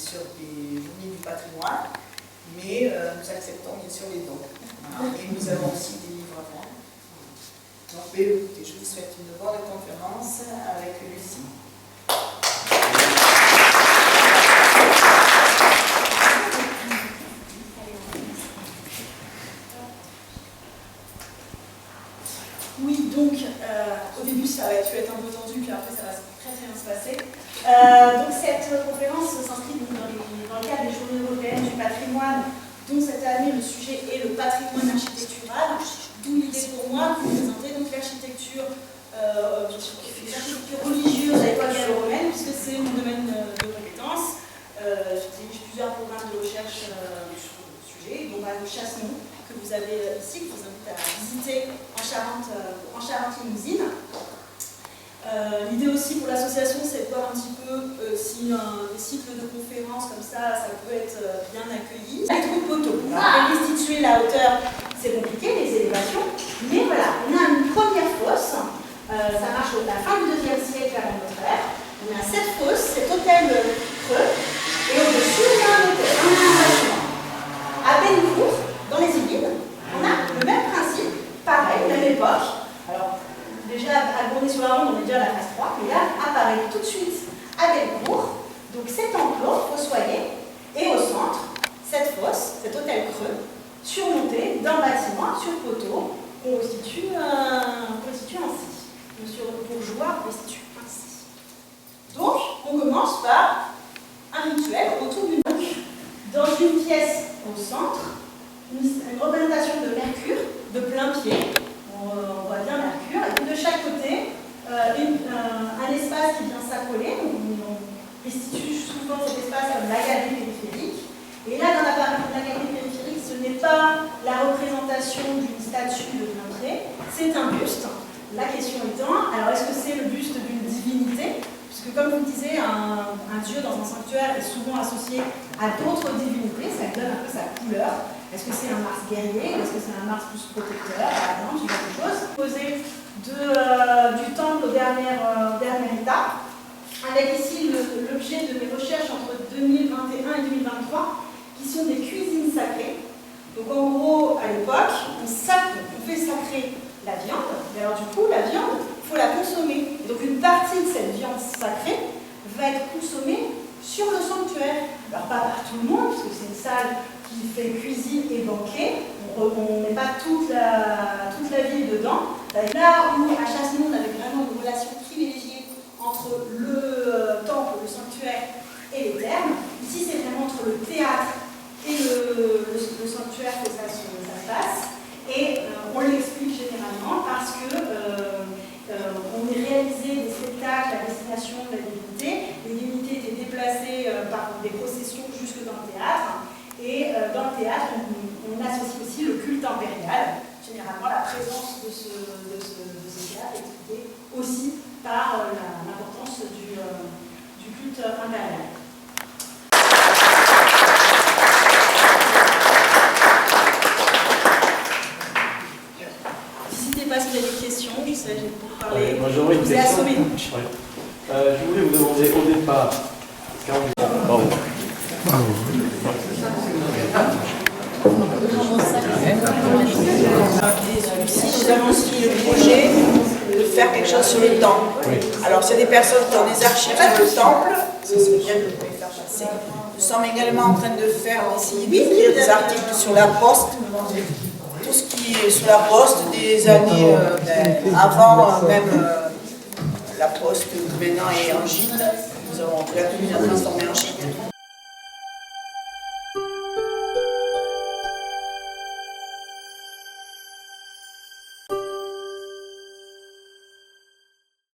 sûr des journées du patrimoine, mais nous acceptons bien sûr les dons. Et nous avons aussi des livres à vendre. Donc, écoutez, je vous souhaite une bonne conférence avec Lucie. Oui, donc au début ça va être un peu tendu, puis après ça va très bien se passer. Donc cette conférence s'inscrit dans le cadre des Journées européennes du patrimoine, dont cette année le sujet est le patrimoine architectural, d'où l'idée pour moi de vous présenter donc l'architecture religieuse à l'époque gallo-romaine, puisque c'est mon domaine de compétence. Je dirige plusieurs programmes de recherche sur le sujet, dont le Chassenon, que vous avez ici, que je vous invite à visiter en Charente-Limousine. L'idée aussi pour l'association, c'est de voir un petit peu si des cycles de conférences comme ça peut être bien accueilli. Les trous de poteaux, restituer la hauteur, c'est compliqué, les élévations, mais voilà, on a une première fosse, ça marche à la fin du IIe siècle avant notre ère. On a cette fosse, cet hôtel creux, et au-dessus, on a un bâtiment. À Bellecour, dans les Yvelines, on a le même principe, pareil, même époque. Alors, déjà à Gournay-sur-la-Ronde, on est déjà à la phase 3, mais là apparaît tout de suite à Bellecour, donc cet enclos fossoyé, et au centre, cette fosse, cet hôtel creux, surmonté d'un bâtiment sur poteau, qu'on restitue ainsi. Monsieur Bourgeois restitue ainsi. Donc, on commence par un rituel autour d'une boucle, dans une pièce au centre, une représentation de Mercure, de plein pied. On voit bien Mercure, et puis de chaque côté, un espace qui vient s'accoler. On restitue souvent cet espace comme la galerie périphérique. Et là, dans la galerie périphérique, ce n'est pas la représentation d'une statue de plein trait, c'est un buste. La question étant, alors est-ce que c'est le buste d'une divinité? Puisque comme vous le disiez, un dieu dans un sanctuaire est souvent associé à d'autres divinités, ça donne un peu sa couleur. Est-ce que c'est un Mars guerrier? Est-ce que c'est un Mars plus protecteur, par exemple, ce genre de choses. Posé du temple au dernière étape, avec ici l'objet de mes recherches entre 2021 et 2023, qui sont des cuisines sacrées. Donc en gros, à l'époque, on fait sacrer la viande, mais alors du coup, la viande, il faut la consommer. Et donc une partie de cette viande sacrée va être consommée sur le sanctuaire. Alors pas par tout le monde, parce que c'est une salle qui fait cuisine et banquet. On ne met pas toute la ville dedans. Là où à Chassenon, on avait vraiment une relation privilégiée entre le temple, le sanctuaire et les thermes. Ici, c'est vraiment entre le théâtre et le sanctuaire que ça se passe. Et on l'explique généralement parce que on y réalisait des spectacles à destination de la divinité. Les divinités étaient déplacées par des processions jusque dans le théâtre. Et dans le théâtre, on associe aussi le culte impérial. Généralement, la présence de ce théâtre est expliquée aussi par l'importance du culte impérial. N'hésitez pas si vous avez des questions, je sais, j'ai beaucoup parlé. Moi j'aurais une question. Je voulais vous demander au départ. Nous avons aussi le projet de faire quelque chose sur le temple. Alors, s'il y a des personnes qui ont des archives sur le temple, ça serait bien de le faire passer. Nous sommes également en train de faire, d'essayer d'écrire des articles sur la poste, tout ce qui est sur la poste des années avant même la poste maintenant est en gîte. Nous avons la commune à transformer en gîte.